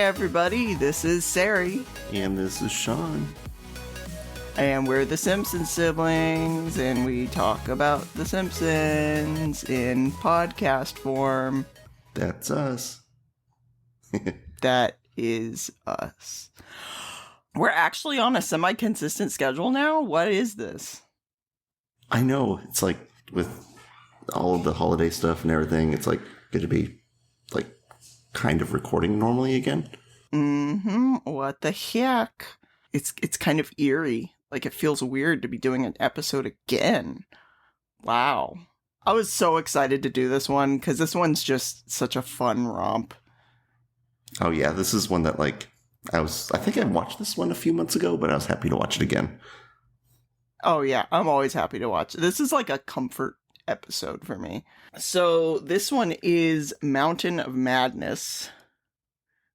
everybody, this is Sari. And this is Sean. And we're the Simpsons siblings, and we talk about the Simpsons in podcast form. That's us. That is us. We're actually on a semi-consistent schedule now? What is this? I know, it's like with all of the holiday stuff and everything, it's like going to be like kind of recording normally again. What the heck? It's kind of eerie. Like, it feels weird to be doing an episode again. Wow. I was so excited to do this one, because this one's just such a fun romp. Oh yeah, this is one that like, I think I watched this one a few months ago, but I was happy to watch it again. Oh yeah, I'm always happy to watch. This is like a comfort episode for me. So this one is Mountain of Madness,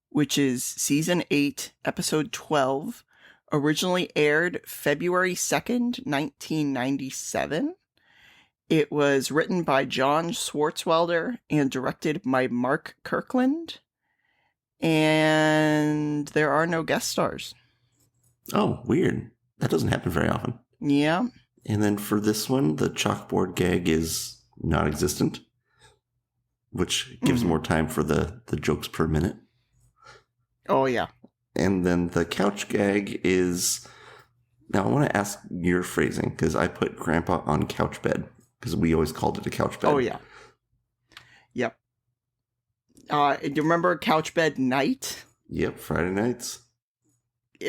which is season 8, episode 12. Originally aired February 2nd, 1997. It was written by John Swartzwelder and directed by Mark Kirkland. And there are no guest stars. Oh, weird. That doesn't happen very often. Yeah. And then for this one, the chalkboard gag is non-existent, which gives more time for the jokes per minute. Oh, yeah. And then the couch gag is... Now, I want to ask your phrasing, because I put Grandpa on couch bed, because we always called it a couch bed. Oh, yeah. Yep. Do you remember couch bed night? Yep, Friday nights.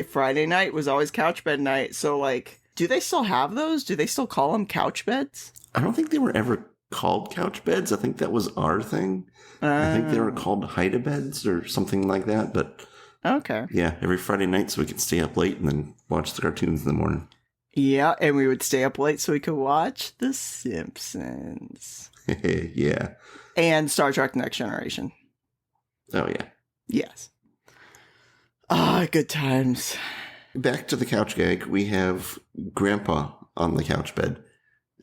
Friday night was always couch bed night, so, like, do they still have those? Do they still call them couch beds? I don't think they were ever called couch beds. I think that was our thing. I think they were called hide-a-beds or something like that, but... Okay. Yeah, every Friday night so we could stay up late and then watch the cartoons in the morning. Yeah, and we would stay up late so we could watch The Simpsons. Yeah. And Star Trek Next Generation. Oh, yeah. Yes. Good times. Back to the couch gag, we have Grandpa on the couch bed.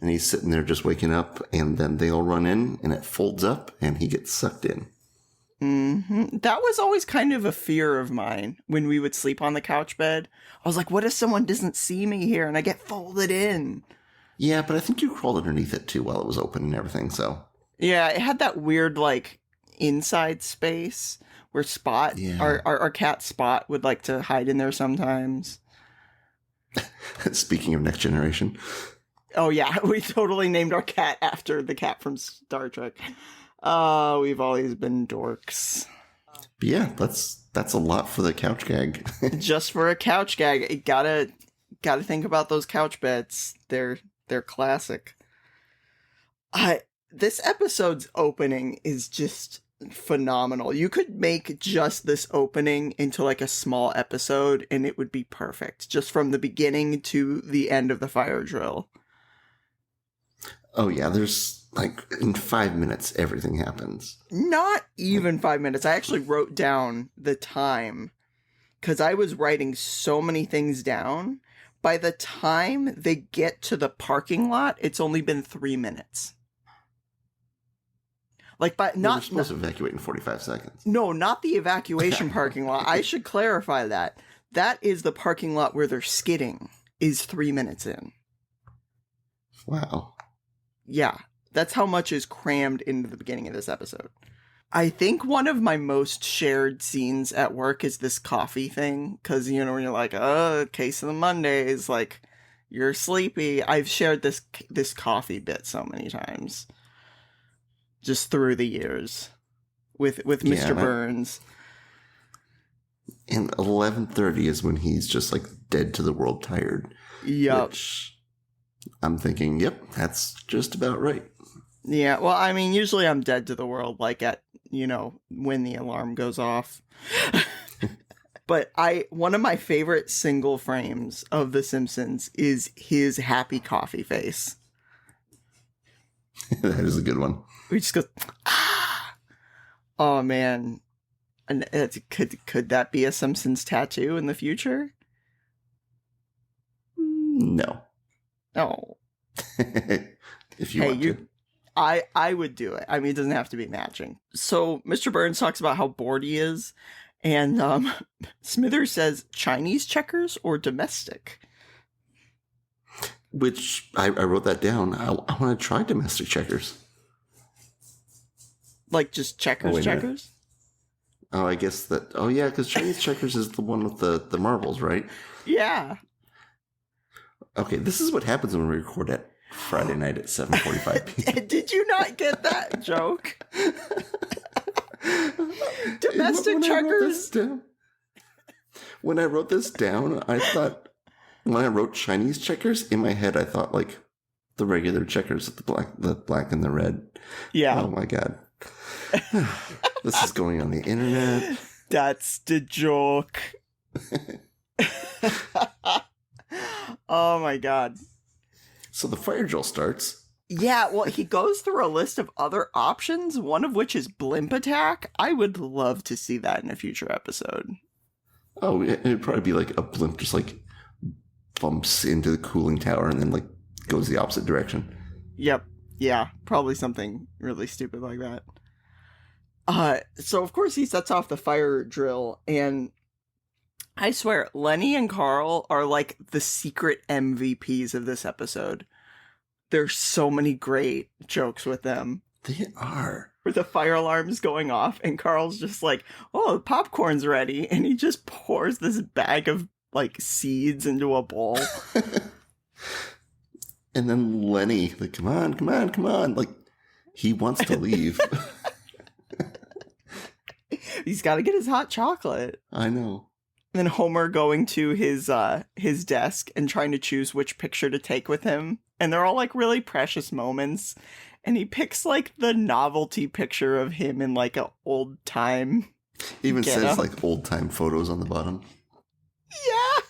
And he's sitting there just waking up, and then they all run in, and it folds up, and he gets sucked in. That was always kind of a fear of mine when we would sleep on the couch bed. I was like, what if someone doesn't see me here and I get folded in? Yeah, but I think you crawled underneath it too while it was open and everything, so. Yeah, it had that weird, like, inside space where Spot, our cat Spot, would like to hide in there sometimes. Speaking of Next Generation. Oh, yeah, we totally named our cat after the cat from Star Trek. We've always been dorks. But yeah, that's a lot for the couch gag. Just for a couch gag, you gotta think about those couch beds. They're classic. This episode's opening is just phenomenal. You could make just this opening into like a small episode and it would be perfect. Just from the beginning to the end of the fire drill. Oh yeah, there's like in 5 minutes everything happens. Not even 5 minutes. I actually wrote down the time because I was writing so many things down. By the time they get to the parking lot, it's only been 3 minutes. Like, but They're supposed to evacuate in 45 seconds. No, not the evacuation parking lot. I should clarify that. That is the parking lot where they're skidding. Is 3 minutes in. Wow. Yeah, that's how much is crammed into the beginning of this episode. I think one of my most shared scenes at work is this coffee thing. Because, you know, when you're like, case of the Mondays, like, you're sleepy. I've shared this coffee bit so many times. Just through the years. With Mr. Burns. And 11:30 is when he's just, like, dead to the world tired. Yup. Which I'm thinking, yep, that's just about right. Yeah, well, I mean, usually I'm dead to the world, like at, you know, when the alarm goes off. But one of my favorite single frames of The Simpsons is his happy coffee face. That is a good one. He just goes, ah! Oh, man. And could that be a Simpsons tattoo in the future? No. Oh. If you want to. I would do it. I mean, it doesn't have to be matching. So Mr. Burns talks about how bored he is, And Smithers says Chinese checkers or domestic. Which I wrote that down. I want to try domestic checkers. Like just checkers. Oh, I guess that. Oh, yeah, because Chinese checkers is the one with the marbles, right? Yeah. Okay, this is what happens when we record at Friday night at 7:45 p.m. Did you not get that joke? Domestic checkers. When I wrote this down, I thought, when I wrote Chinese checkers, in my head, I thought like the regular checkers with the black and the red. Yeah. Oh my God. This is going on the internet. That's the joke. Oh my God. So the fire drill starts. Yeah, well, he goes through a list of other options, one of which is blimp attack. I would love to see that in a future episode. Oh, it'd probably be like a blimp just like bumps into the cooling tower and then like goes the opposite direction. Yep. Yeah, probably something really stupid like that. So of course he sets off the fire drill, and I swear, Lenny and Carl are like the secret MVPs of this episode. There's so many great jokes with them. They are. Where the fire alarm's going off, and Carl's just like, oh, the popcorn's ready. And he just pours this bag of, like, seeds into a bowl. And then Lenny, like, come on. Like, he wants to leave. He's got to get his hot chocolate. I know. And then Homer going to his desk and trying to choose which picture to take with him. And they're all, like, really precious moments. And he picks, like, the novelty picture of him in, like, an old-time Even get-up. says, like, old-time photos on the bottom. Yeah!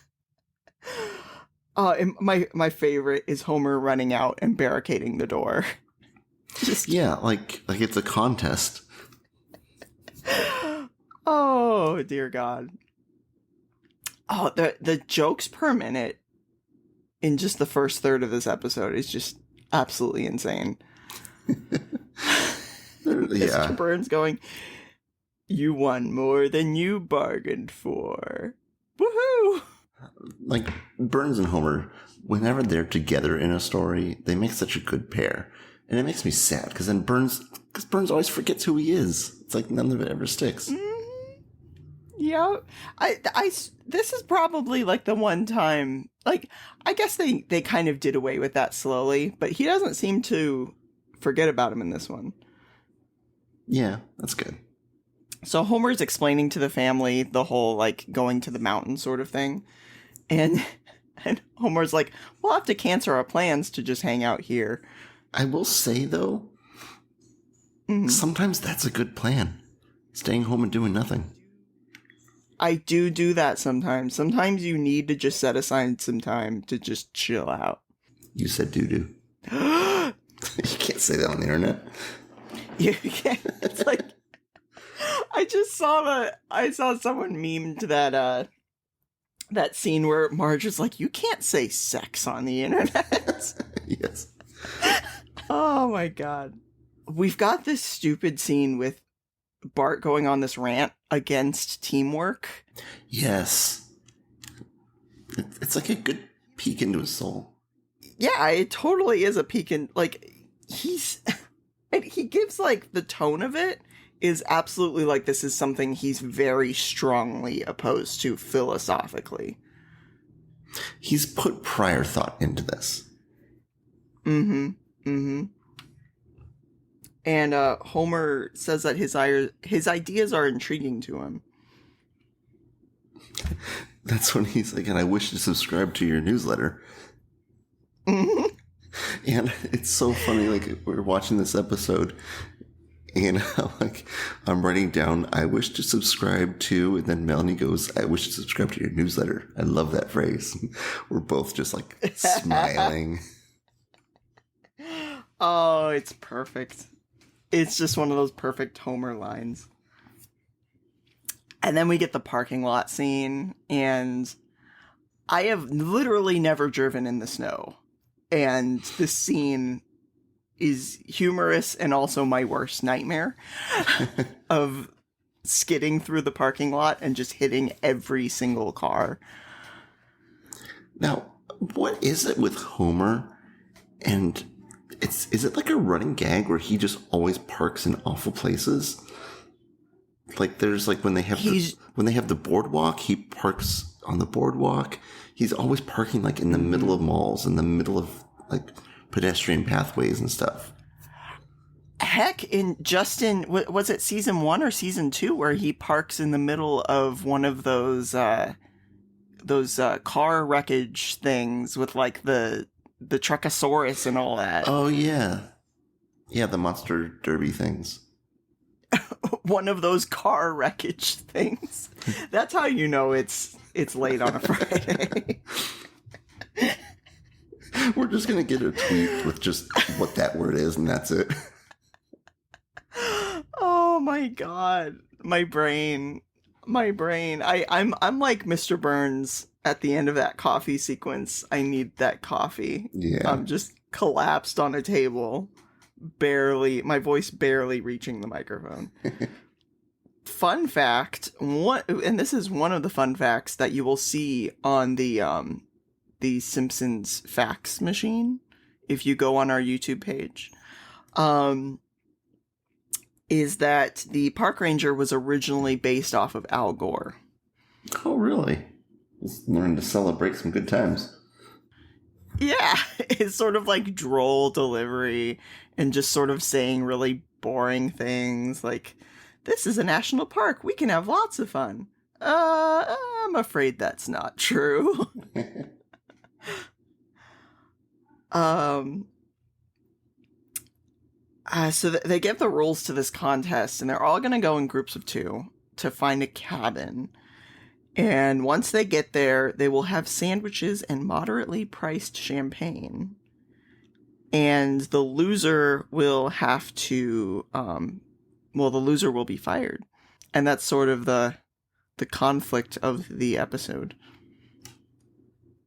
And my favorite is Homer running out and barricading the door. Just Yeah, like it's a contest. Oh, dear God. Oh, the jokes per minute in just the first third of this episode is just absolutely insane. Mr. Burns going, you won more than you bargained for. Woohoo! Like, Burns and Homer, whenever they're together in a story, they make such a good pair. And it makes me sad, because then Burns always forgets who he is. It's like none of it ever sticks. Mm-hmm. Yeah. This is probably, like, the one time, like, I guess they kind of did away with that slowly, but he doesn't seem to forget about him in this one. Yeah, that's good. So Homer's explaining to the family the whole, like, going to the mountain sort of thing. And Homer's like, we'll have to cancel our plans to just hang out here. I will say, though, sometimes that's a good plan. Staying home and doing nothing. I do that sometimes. Sometimes you need to just set aside some time to just chill out. You said doo-doo. You can't say that on the internet. You can't. It's like, I saw someone memed that scene where Marge is like, you can't say sex on the internet. Yes. Oh my God. We've got this stupid scene with Bart going on this rant against teamwork. Yes. It's like a good peek into his soul. Yeah, it totally is a peek in, like, and he gives, like, the tone of it is absolutely like this is something he's very strongly opposed to philosophically. He's put prior thought into this. And Homer says that his ideas are intriguing to him. That's when he's like, and I wish to subscribe to your newsletter. And it's so funny, like, we're watching this episode, and like, I'm writing down, I wish to subscribe to, and then Melanie goes, I wish to subscribe to your newsletter. I love that phrase. We're both just, like, smiling. Oh, it's perfect. It's just one of those perfect Homer lines. And then we get the parking lot scene, and I have literally never driven in the snow. And this scene is humorous and also my worst nightmare of skidding through the parking lot and just hitting every single car. Now, what is it with Homer? And is it like a running gag where he just always parks in awful places? Like there's like when they have the boardwalk, he parks on the boardwalk. He's always parking like in the middle of malls, in the middle of like pedestrian pathways and stuff. Heck, was it season 1 or season 2 where he parks in the middle of one of those car wreckage things with like the Truckosaurus and all that. Oh yeah, the Monster Derby things. One of those car wreckage things. That's how you know it's late on a Friday. We're just gonna get a tweet with just what that word is, and that's it. Oh my god, my brain. I'm like Mr. Burns at the end of that coffee sequence. I need that coffee. Yeah, I'm just collapsed on a table. My voice barely reaching the microphone. Fun fact, and this is one of the fun facts that you will see on the Simpsons fax machine if you go on our YouTube page, is that the park ranger was originally based off of Al Gore. Oh, really? Just learning to celebrate some good times. Yeah, it's sort of like droll delivery and just sort of saying really boring things like, this is a national park, we can have lots of fun. I'm afraid that's not true. So they give the rules to this contest, and they're all going to go in groups of 2 to find a cabin. And once they get there, they will have sandwiches and moderately priced champagne. And the loser will have to, the loser will be fired. And that's sort of the conflict of the episode.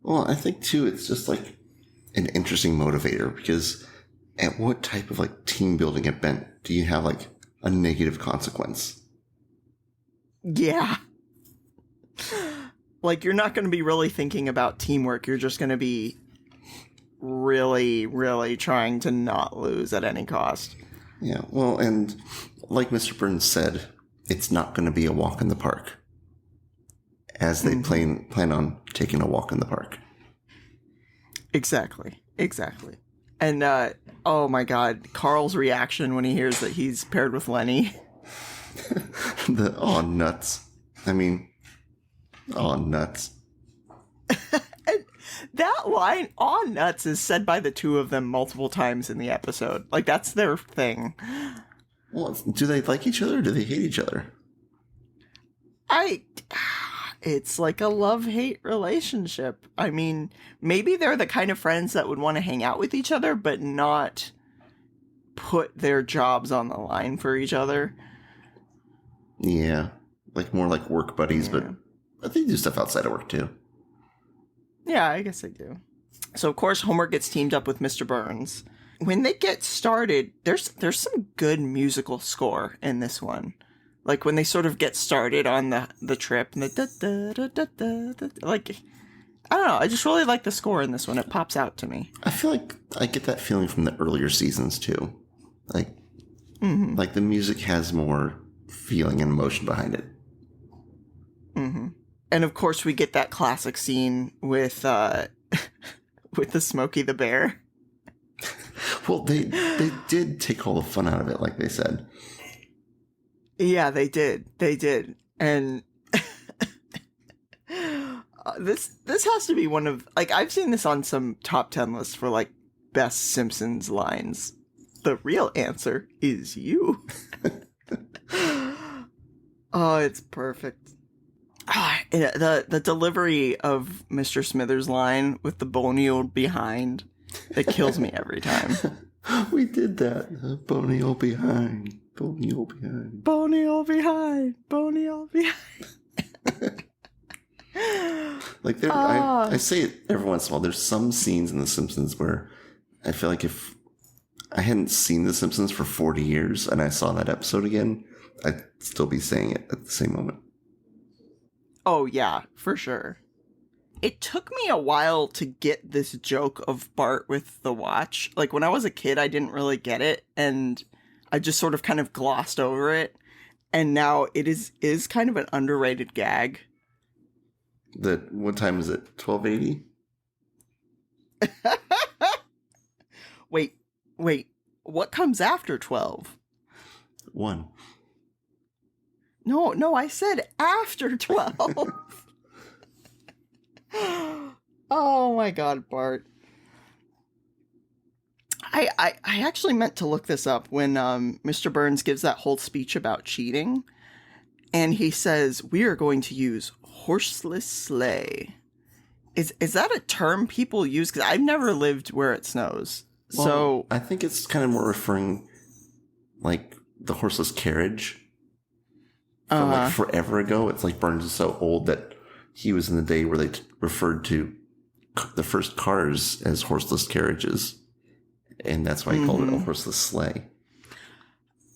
Well, I think, too, it's just like an interesting motivator, because at what type of like team building event do you have like a negative consequence? Yeah. Like, you're not going to be really thinking about teamwork. You're just going to be really, really trying to not lose at any cost. Yeah, well, and like Mr. Burns said, it's not going to be a walk in the park, as they plan on taking a walk in the park. Exactly. And, oh my god, Carl's reaction when he hears that he's paired with Lenny. Nuts. I mean, nuts. And that line, aw nuts, is said by the 2 of them multiple times in the episode. Like, that's their thing. Well, do they like each other or do they hate each other? It's like a love-hate relationship. I mean, maybe they're the kind of friends that would want to hang out with each other, but not put their jobs on the line for each other. Yeah, like more like work buddies, but they do stuff outside of work too. Yeah, I guess they do. So, of course, Homer gets teamed up with Mr. Burns. When they get started, there's some good musical score in this one. Like, when they sort of get started on the trip, and like, I don't know, I just really like the score in this one. It pops out to me. I feel like I get that feeling from the earlier seasons, too. Like, like the music has more feeling and emotion behind it. Mm-hmm. And, of course, we get that classic scene with the Smokey the Bear. Well, they did take all the fun out of it, like they said. Yeah, they did. And this has to be one of, like, I've seen this on some top 10 lists for, like, best Simpsons lines. The real answer is you. Oh, it's perfect. The delivery of Mr. Smithers' line with the bony old behind, it kills me every time. We did that. Bony old behind. Bony old behind. Bony old behind. Bony old behind. Like there, I say it every once in a while. There's some scenes in The Simpsons where I feel like if I hadn't seen The Simpsons for 40 years and I saw that episode again, I'd still be saying it at the same moment. Oh, yeah, for sure. It took me a while to get this joke of Bart with the watch. Like, when I was a kid, I didn't really get it, and I just sort of kind of glossed over it. And now it is kind of an underrated gag. What time is it? 12:80? Wait. What comes after 12? 1. No, I said after 12. Oh my god, Bart. I actually meant to look this up when Mr. Burns gives that whole speech about cheating. And he says, we are going to use horseless sleigh. Is that a term people use? Because I've never lived where it snows. Well, So I think it's kind of more referring like the horseless carriage from like forever ago. It's like Burns is so old that he was in the day where they referred to the first cars as horseless carriages. And that's why he called it a horseless sleigh.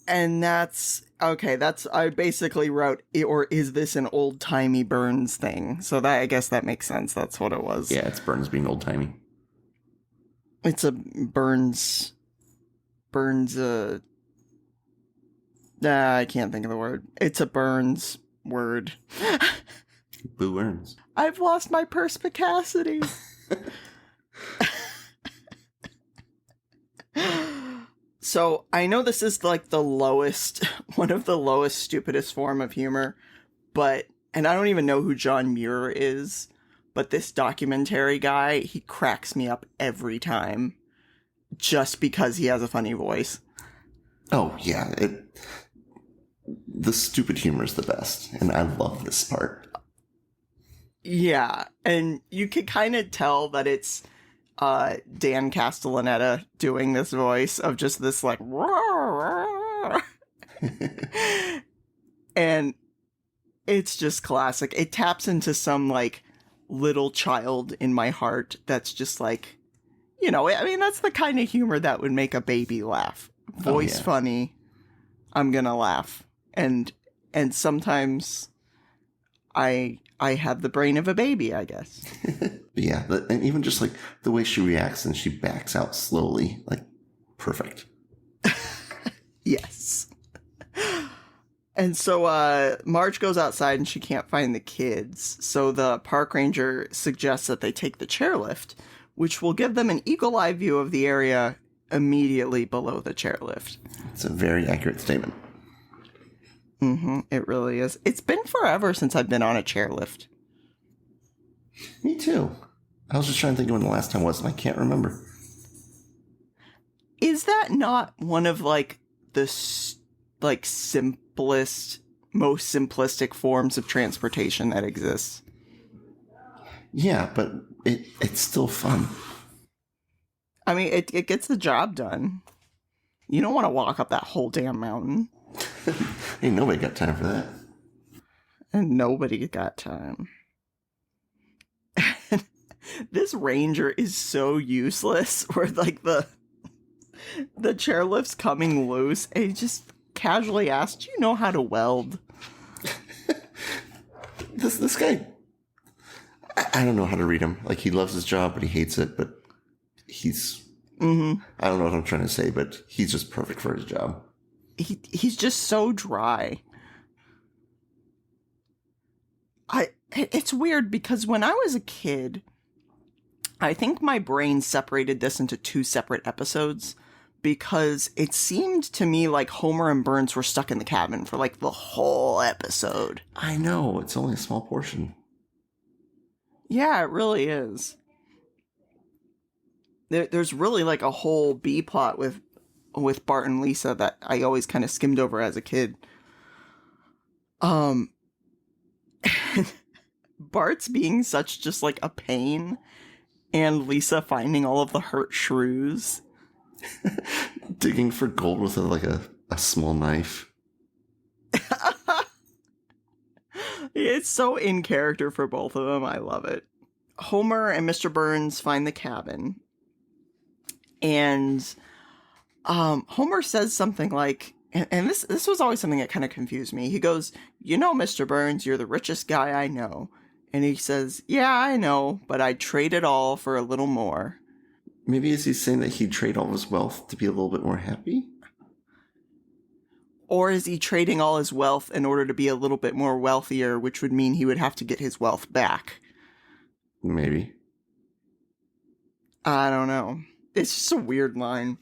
And that's okay. I basically wrote, or is this an old timey Burns thing? So that, I guess that makes sense. That's what it was. Yeah, it's Burns being old timey. It's a Burns. I can't think of the word. It's a Burns word. Boo earns. I've lost my perspicacity. So I know this is like the lowest, one of the lowest, stupidest form of humor, and I don't even know who John Muir is, but this documentary guy, he cracks me up every time just because he has a funny voice. Oh, yeah. The stupid humor is the best, and I love this part. Yeah, and you can kind of tell that it's Dan Castellaneta doing this voice of just this like and it's just classic. It taps into some like little child in my heart that's just like, I mean, that's the kind of humor that would make a baby laugh. Voice funny, I'm gonna laugh. And sometimes I have the brain of a baby, I guess. Yeah, and even just like the way she reacts and she backs out slowly, like perfect. Yes. And so Marge goes outside and she can't find the kids. So the park ranger suggests that they take the chairlift, which will give them an eagle eye view of the area immediately below the chairlift. It's a very accurate statement. It really is. It's been forever since I've been on a chairlift. Me too. I was just trying to think of when the last time was, and I can't remember. Is that not one of like the simplest, most simplistic forms of transportation that exists? Yeah, but it's still fun. I mean, it gets the job done. You don't want to walk up that whole damn mountain. Ain't nobody got time for that. And nobody got time. This ranger is so useless, where like the chairlift's coming loose, and he just casually asks, "Do you know how to weld?" This guy, I don't know how to read him. Like, he loves his job, but he hates it. But he's I don't know what I'm trying to say, but he's just perfect for his job. He's just so dry. It's weird because when I was a kid, I think my brain separated this into 2 separate episodes because it seemed to me like Homer and Burns were stuck in the cabin for like the whole episode. I know, it's only a small portion. Yeah, it really is. There's really like a whole B plot with Bart and Lisa that I always kind of skimmed over as a kid. Bart's being such just like a pain, and Lisa finding all of the hurt shrews. Digging for gold with a small knife. It's so in character for both of them. I love it. Homer and Mr. Burns find the cabin, and Homer says something like, And this was always something that kind of confused me. He goes, "You know, Mr. Burns, you're the richest guy I know." And he says, "Yeah, I know, but I'd trade it all for a little more." Maybe is he saying that he'd trade all his wealth to be a little bit more happy? Or is he trading all his wealth in order to be a little bit more wealthier, which would mean he would have to get his wealth back? Maybe. I don't know. It's just a weird line.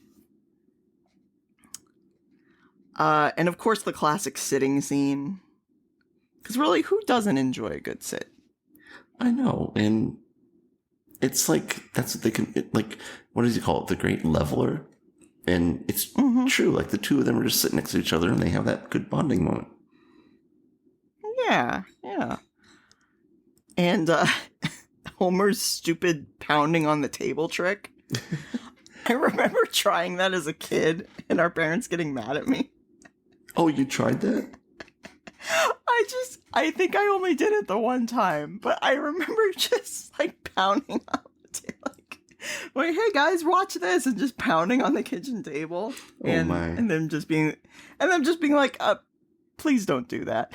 And of course the classic sitting scene. Because really, who doesn't enjoy a good sit? I know, and it's like, that's what they can, like, what does he call it? The great leveler? And it's true, like the two of them are just sitting next to each other and they have that good bonding moment. Yeah. And Homer's stupid pounding on the table trick. I remember trying that as a kid and our parents getting mad at me. Oh, you tried that? I think I only did it the one time, but I remember just like pounding on the table. Like, hey guys, watch this, and just pounding on the kitchen table. And, oh my. And them just being like, please don't do that.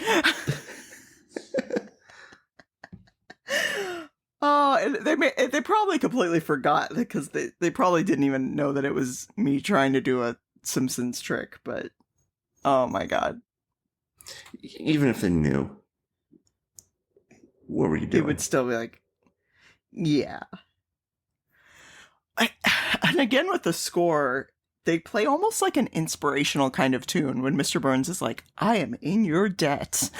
Oh, and they probably completely forgot because they probably didn't even know that it was me trying to do a Simpsons trick, but oh my god. Even if they knew, what were you doing? It would still be like, yeah. And again with the score, they play almost like an inspirational kind of tune when Mr. Burns is like, "I am in your debt."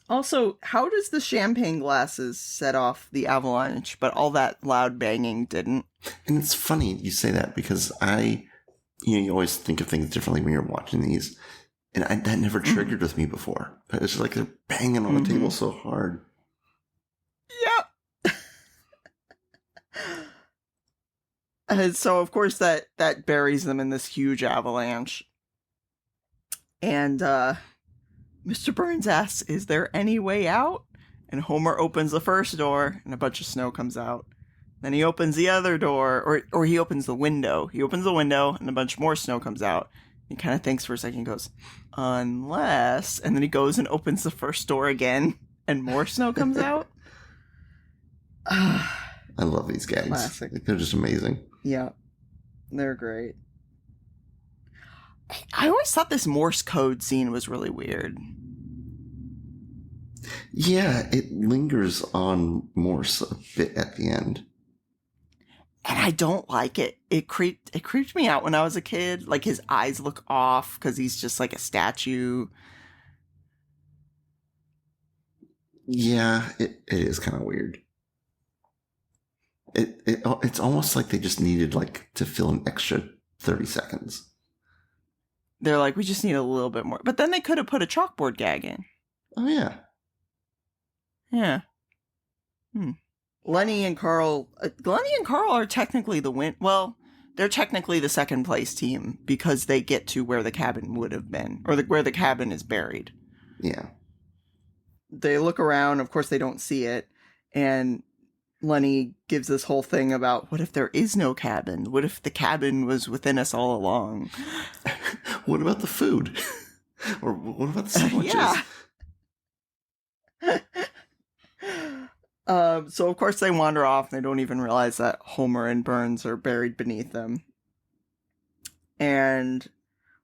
Also, how does the champagne glasses set off the avalanche, but all that loud banging didn't? And it's funny you say that because you always think of things differently when you're watching these. And that never triggered with me before. But it's just like they're banging on the table so hard. Yep. And so, of course, that buries them in this huge avalanche. And Mr. Burns asks, "Is there any way out?" And Homer opens the first door, and a bunch of snow comes out. Then he opens the other door, or he opens the window. He opens the window, and a bunch more snow comes out. He kind of thinks for a second, goes, "Unless," and then he goes and opens the first door again, and more snow comes out. I love these gags. Classic. They're just amazing. Yeah, they're great. I always thought this Morse code scene was really weird. Yeah, it lingers on Morse a bit at the end. And I don't like it. It creeped me out when I was a kid. Like, his eyes look off because he's just like a statue. Yeah, it is kind of weird. It's almost like they just needed like to fill an extra 30 seconds. They're like, we just need a little bit more. But then they could have put a chalkboard gag in. Oh, yeah. Yeah. Lenny and Carl are technically the win. Well, they're technically the second place team because they get to where the cabin would have been, or where the cabin is buried. Yeah. They look around. Of course, they don't see it. And Lenny gives this whole thing about, what if there is no cabin? What if the cabin was within us all along? What about the food? Or what about the sandwiches? Yeah. So of course they wander off and they don't even realize that Homer and Burns are buried beneath them. And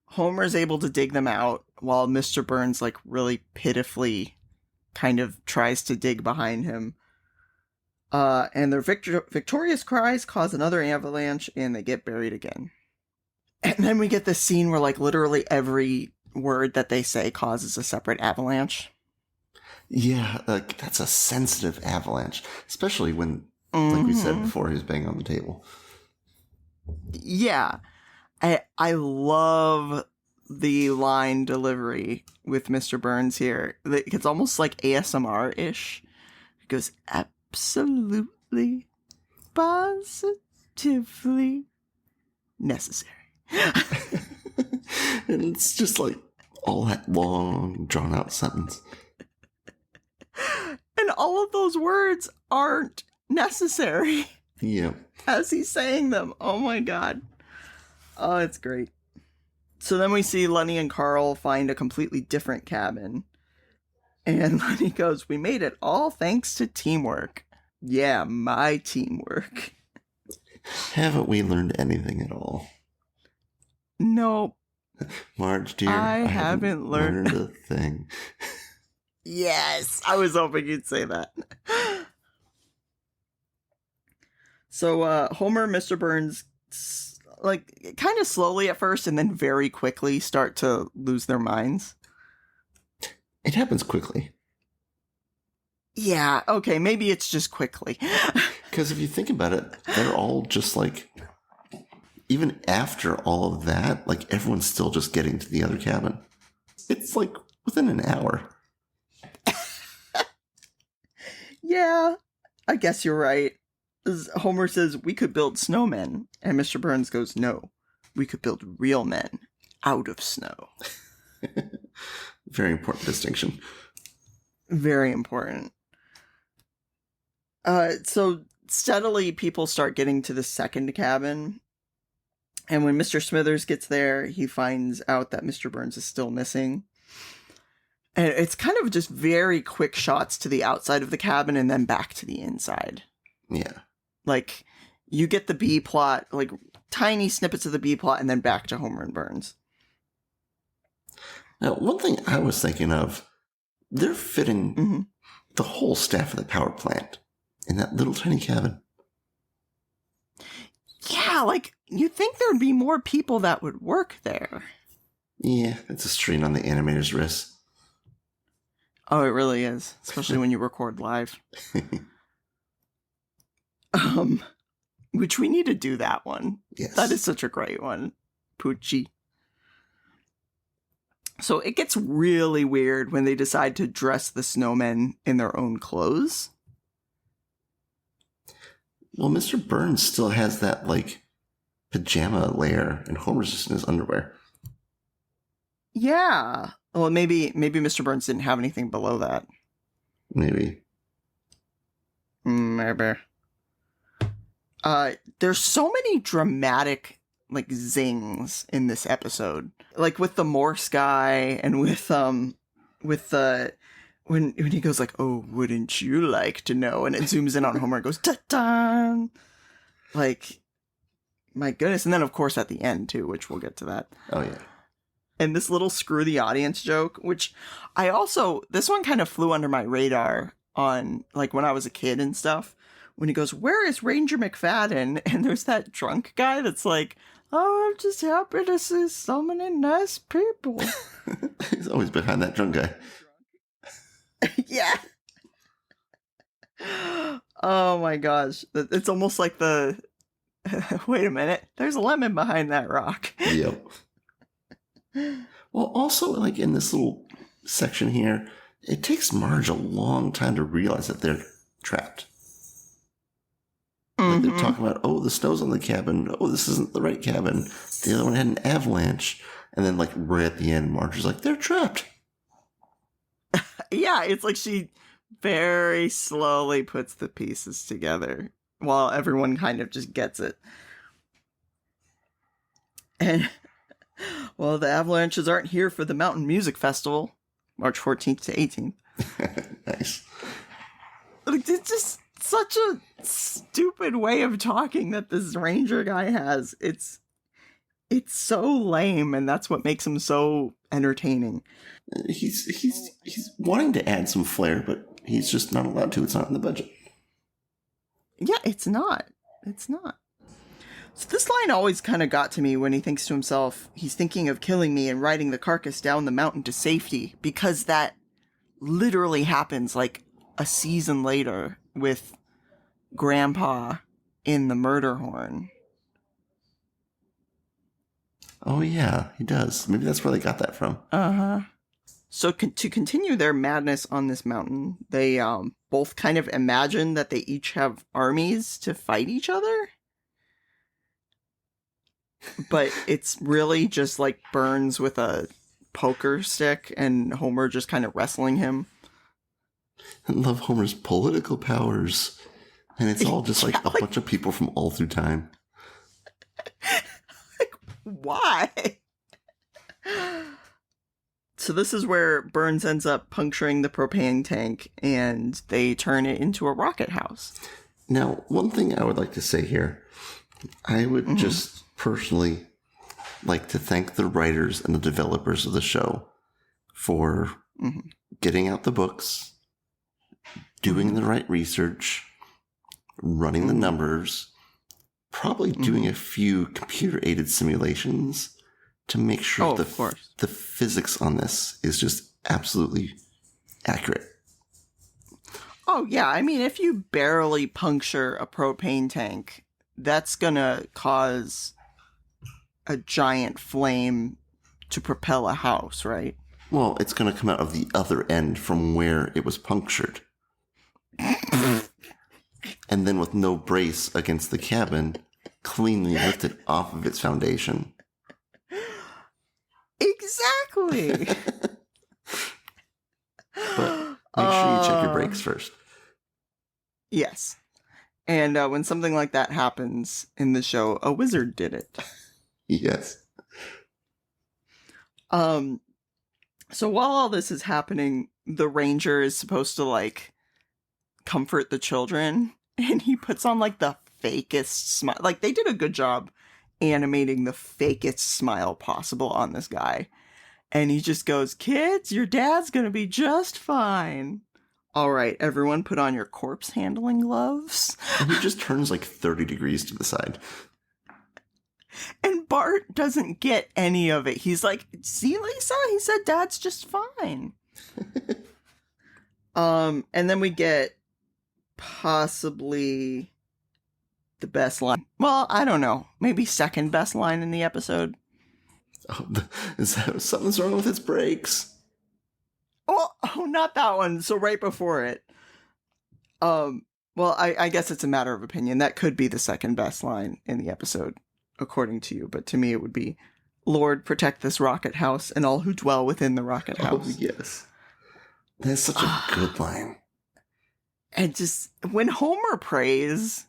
Homer's able to dig them out while Mr. Burns like really pitifully kind of tries to dig behind him. And their victorious cries cause another avalanche and they get buried again. And then we get this scene where like literally every word that they say causes a separate avalanche. Yeah, like that's a sensitive avalanche, especially when, like we said before, he's banging on the table. Yeah. I love the line delivery with Mr. Burns here. It's almost like ASMR-ish. He goes, absolutely, positively necessary. And it's just like all that long, drawn-out sentence. And all of those words aren't necessary. Yeah. as he's saying them. Oh my god. Oh, it's great. So then we see Lenny and Carl find a completely different cabin. And Lenny goes, "We made it all thanks to teamwork." Yeah, my teamwork. Haven't we learned anything at all? No, Marge, dear, I I haven't learned a thing. Yes, I was hoping you'd say that. So Homer and Mr. Burns, like, kind of slowly at first and then very quickly start to lose their minds. It happens quickly. Yeah, okay, maybe it's just quickly. Because if you think about it, they're all just like, even after all of that, like everyone's still just getting to the other cabin. It's like within an hour. Yeah, I guess you're right. Homer says, "We could build snowmen." And Mr. Burns goes, "No, we could build real men out of snow." Very important distinction. Very important. So steadily people start getting to the second cabin. And when Mr. Smithers gets there, he finds out that Mr. Burns is still missing. And it's kind of just very quick shots to the outside of the cabin and then back to the inside. Yeah. Like, you get the B plot, like tiny snippets of the B plot, and then back to Homer and Burns. Now, one thing I was thinking of, they're fitting the whole staff of the power plant in that little tiny cabin. Yeah, like, you'd think there'd be more people that would work there. Yeah, it's a strain on the animator's wrist. Oh, it really is, especially when you record live. Which we need to do that one. Yes. That is such a great one. Poochie. So it gets really weird when they decide to dress the snowmen in their own clothes. Well, Mr. Burns still has that, like, pajama layer, and Homer's just in his underwear. Yeah. Well, maybe Mr. Burns didn't have anything below that. Maybe. Maybe. There's so many dramatic, like, zings in this episode. Like with the Morse guy and with the when he goes like, "Oh, wouldn't you like to know?" And it zooms in on Homer and goes, "Ta-da!" Like, my goodness. And then, of course, at the end, too, which we'll get to that. Oh, yeah. And this little screw the audience joke, which this one kind of flew under my radar on, like, when I was a kid and stuff. When he goes, "Where is Ranger McFadden?" And there's that drunk guy that's like, "Oh, I'm just happy to see so many nice people." He's always behind that drunk guy. Yeah. Oh my gosh. It's almost like the... Wait a minute. There's a lemon behind that rock. Yep. Well, also, like, in this little section here, it takes Marge a long time to realize that they're trapped. Like, they're talking about, "Oh, the snow's on the cabin. Oh, this isn't the right cabin. The other one had an avalanche." And then, like, right at the end, Marge is like, "They're trapped." Yeah, it's like she very slowly puts the pieces together while everyone kind of just gets it. And, well, the avalanches aren't here for the Mountain Music Festival, March 14th to 18th. Nice. Like, it's just such a stupid way of talking that this ranger guy has. It's so lame, and that's what makes him so entertaining. He's wanting to add some flair, but he's just not allowed to. It's not in the budget. Yeah, it's not. It's not. So this line always kind of got to me when he thinks to himself, he's thinking of killing me and riding the carcass down the mountain to safety, because that literally happens like a season later with Grandpa in the murder horn. Oh, yeah, he does. Maybe that's where they got that from. Uh-huh. So to continue their madness on this mountain, they both kind of imagine that they each have armies to fight each other. But it's really just like Burns with a poker stick and Homer just kind of wrestling him. I love Homer's political powers. And it's all just like Yeah, a bunch of people from all through time. why? So this is where Burns ends up puncturing the propane tank and they turn it into a rocket house. Now, one thing I would like to say here, I would just personally like to thank the writers and the developers of the show for getting out the books, doing the right research, running the numbers, probably doing a few computer-aided simulations to make sure the physics on this is just absolutely accurate. Oh, yeah. I mean, if you barely puncture a propane tank, that's going to cause a giant flame to propel a house, right? Well, it's going to come out of the other end from where it was punctured. And then with no brace against the cabin, cleanly lifted off of its foundation. Exactly. But make sure you check your brakes first. Yes. And when something like that happens in the show, a wizard did it. Yes. So while all this is happening, the ranger is supposed to like comfort the children, and he puts on like the fakest smile. Like they did a good job animating the fakest smile possible on this guy. And he just goes, "Kids, your dad's gonna be just fine. All right, everyone, put on your corpse handling gloves." And he just turns like 30 degrees to the side. And Bart doesn't get any of it. He's like, "See, Lisa? He said Dad's just fine." And then we get possibly the best line. Well, I don't know. Maybe second best line in the episode. Oh, something's wrong with its brakes. Oh, not that one. So right before it. Well, I guess it's a matter of opinion. That could be the second best line in the episode, according to you. But to me, it would be, "Lord, protect this rocket house and all who dwell within the rocket house." Oh, yes. That's such a good line. And just, when Homer prays,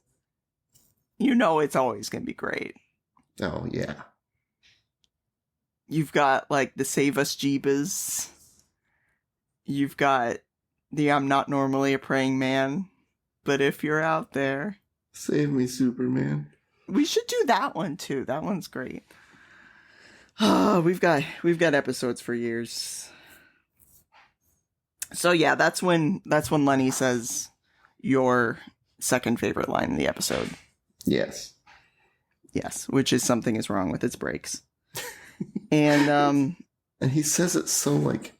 you know it's always going to be great. Oh, yeah. You've got, like, the "Save Us Jeebus." You've got the "I'm not normally a praying man, but if you're out there." Save me, Superman. We should do that one, too. That one's great. Oh, we've got episodes for years. So, yeah, that's when Lenny says your second favorite line in the episode. Yes. Yes, which is "something is wrong with its brakes." And he says it so like,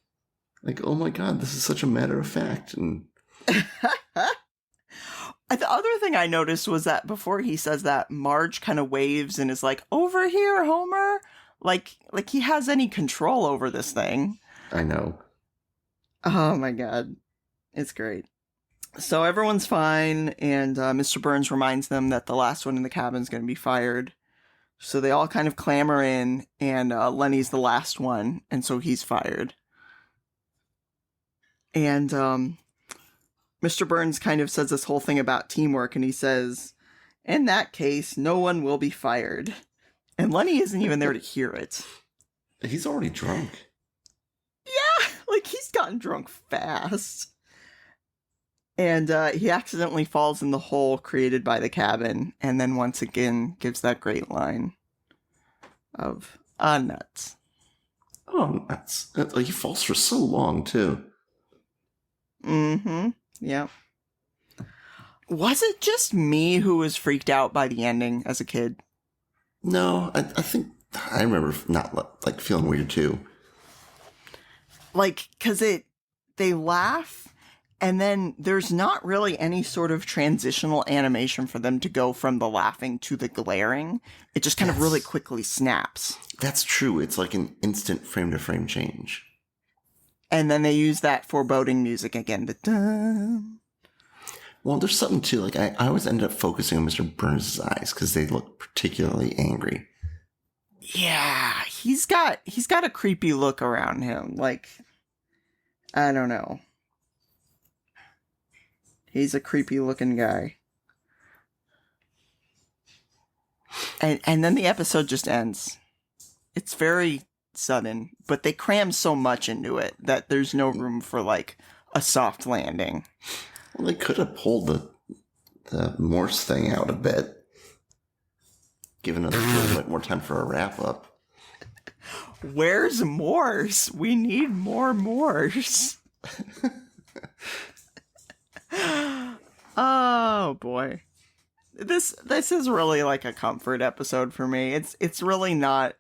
oh my God, this is such a matter of fact. And the other thing I noticed was that before he says that, Marge kind of waves and is like, "Over here, Homer," like he has any control over this thing. I know. Oh my God, it's great. So everyone's fine, and Mr. Burns reminds them that the last one in the cabin is going to be fired. So they all kind of clamor in, and Lenny's the last one, and so he's fired. And Mr. Burns kind of says this whole thing about teamwork, and he says, "In that case, no one will be fired." And Lenny isn't even there to hear it. He's already drunk. Yeah, like he's gotten drunk fast. And he accidentally falls in the hole created by the cabin, and then once again gives that great line of, nuts. Oh, nuts. He falls for so long, too. Mm-hmm. Yeah. Was it just me who was freaked out by the ending as a kid? No, I think I remember not like feeling weird, too. Like, because they laugh, and then there's not really any sort of transitional animation for them to go from the laughing to the glaring. It just kind of really quickly snaps. That's true. It's like an instant frame-to-frame change. And then they use that foreboding music again. Da-dun. Well, there's something, too. Like, I always end up focusing on Mr. Burns' eyes because they look particularly angry. Yeah, he's got a creepy look around him. Like, I don't know. He's a creepy looking guy. And then the episode just ends. It's very sudden, but they cram so much into it that there's no room for like a soft landing. Well, they could have pulled the Morse thing out a bit, given us a little bit more time for a wrap up. Where's Morse? We need more Morse. Oh boy. This is really like a comfort episode for me. It's really not.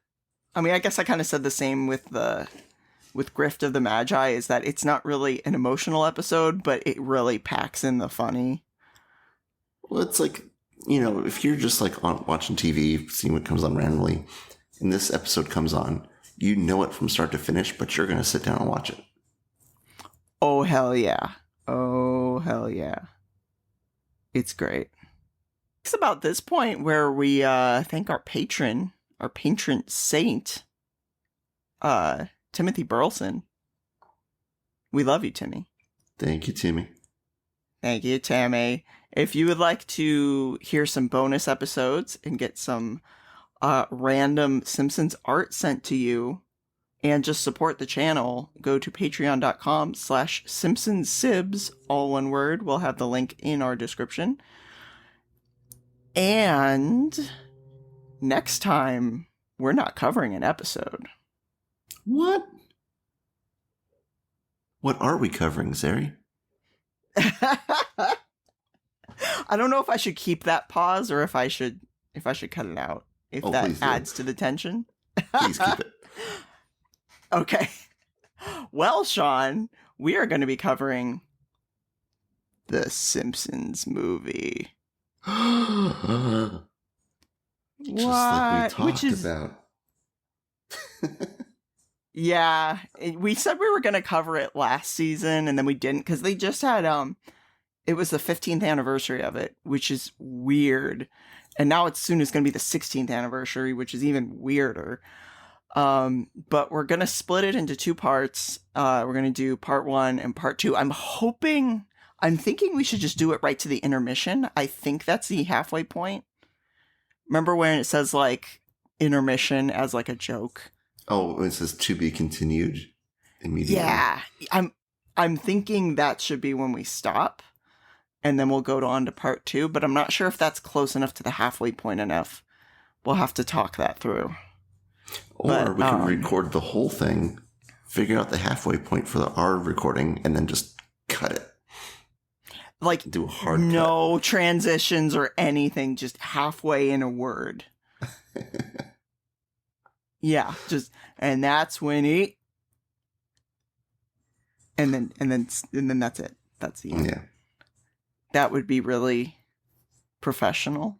I mean, I guess I kind of said the same with Grift of the Magi, is that it's not really an emotional episode, but it really packs in the funny. Well, it's like, if you're just like watching TV, seeing what comes on randomly, and this episode comes on, you know it from start to finish, but you're going to sit down and watch it. Oh, hell yeah. Oh, hell yeah. It's great. It's about this point where we thank our patron saint, Timothy Burleson. We love you, Timmy. Thank you, Timmy. Thank you, Tammy. If you would like to hear some bonus episodes and get some random Simpsons art sent to you and just support the channel, go to patreon.com/SimpsonsSibs, all one word. We'll have the link in our description. And next time, we're not covering an episode. What? What are we covering, Zeri? I don't know if I should keep that pause or if I should cut it out. If that adds to the tension. Please keep it. Okay. Well, Sean, we are going to be covering the Simpsons movie. Just like we talked about. Yeah, we said we were going to cover it last season, and then we didn't, because they just had, it was the 15th anniversary of it, which is weird. And now it's soon is going to be the 16th anniversary, which is even weirder. But we're going to split it into two parts. We're going to do part 1 and part 2. I'm thinking we should just do it right to the intermission. I think that's the halfway point. Remember when it says like intermission as like a joke? Oh, it says to be continued immediately. Yeah, I'm thinking that should be when we stop, and then we'll go on to part 2, but I'm not sure if that's close enough to the halfway point enough. We'll have to talk that through. Or we can record the whole thing, figure out the halfway point for our recording, and then just cut it. Like, do a hard no transitions or anything, just halfway in a word. Yeah, and that's when he, and then that's it. That's the end. Yeah. That would be really professional,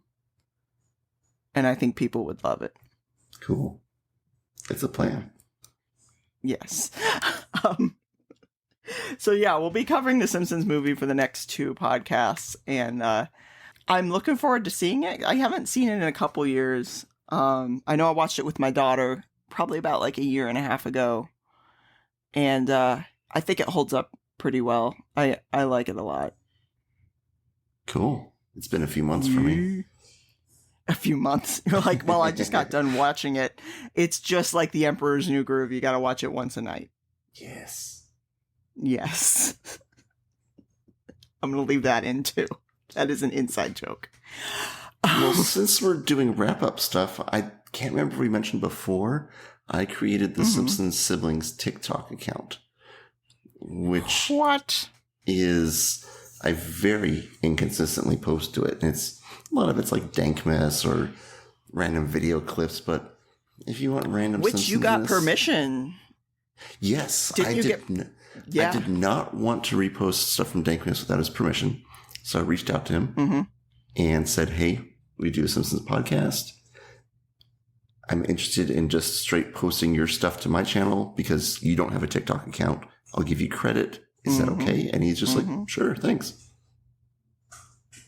and I think people would love it. Cool. It's a plan. Yes. So yeah, we'll be covering the Simpsons movie for the next 2 podcasts, and I'm looking forward to seeing it. I haven't seen it in a couple years. I know I watched it with my daughter probably about like a year and a half ago, and I think it holds up pretty well. I like it a lot. Cool. It's been a few months for me. A few months. You're like, well, I just got done watching it. It's just like The Emperor's New Groove. You got to watch it once a night. Yes. Yes. I'm going to leave that in too. That is an inside joke. Well, since we're doing wrap-up stuff, I can't remember if we mentioned before, I created the Simpsons Siblings TikTok account, which is I very inconsistently post to it. And a lot of it's like dank mess or random video clips, but if you want random Which you got permission. Yes, I did not want to repost stuff from Dankness without his permission. So I reached out to him and said, hey, we do a Simpsons podcast. I'm interested in just straight posting your stuff to my channel because you don't have a TikTok account. I'll give you credit. Is that okay? And he's just like, sure, thanks.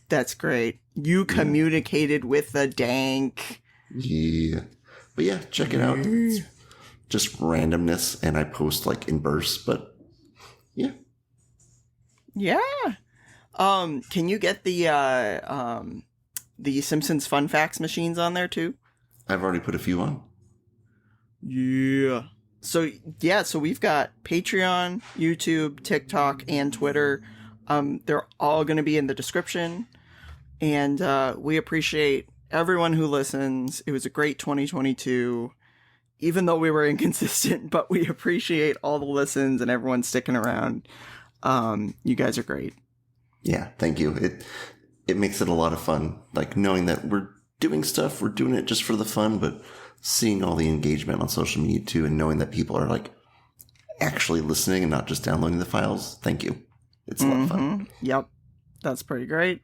That's great. You communicated with the dank. Yeah. But yeah, check it out. It's just randomness, and I post like in bursts, but yeah. Yeah. Can you get the the Simpsons fun facts machines on there too. I've already put a few on. Yeah. So we've got Patreon, YouTube, TikTok, and Twitter. They're all going to be in the description. And we appreciate everyone who listens. It was a great 2022, even though we were inconsistent, but we appreciate all the listens and everyone sticking around. You guys are great. Yeah, thank you. It makes it a lot of fun. Like knowing that we're doing stuff, we're doing it just for the fun, but seeing all the engagement on social media too, and knowing that people are like actually listening and not just downloading the files. Thank you. It's a lot of fun. Yep. That's pretty great.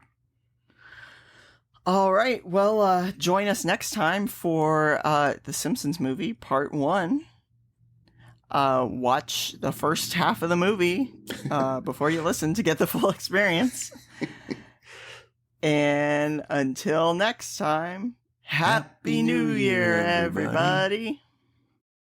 All right. Well, join us next time for the Simpsons movie, part 1. Watch the first half of the movie before you listen to get the full experience. And until next time, Happy New Year, everybody.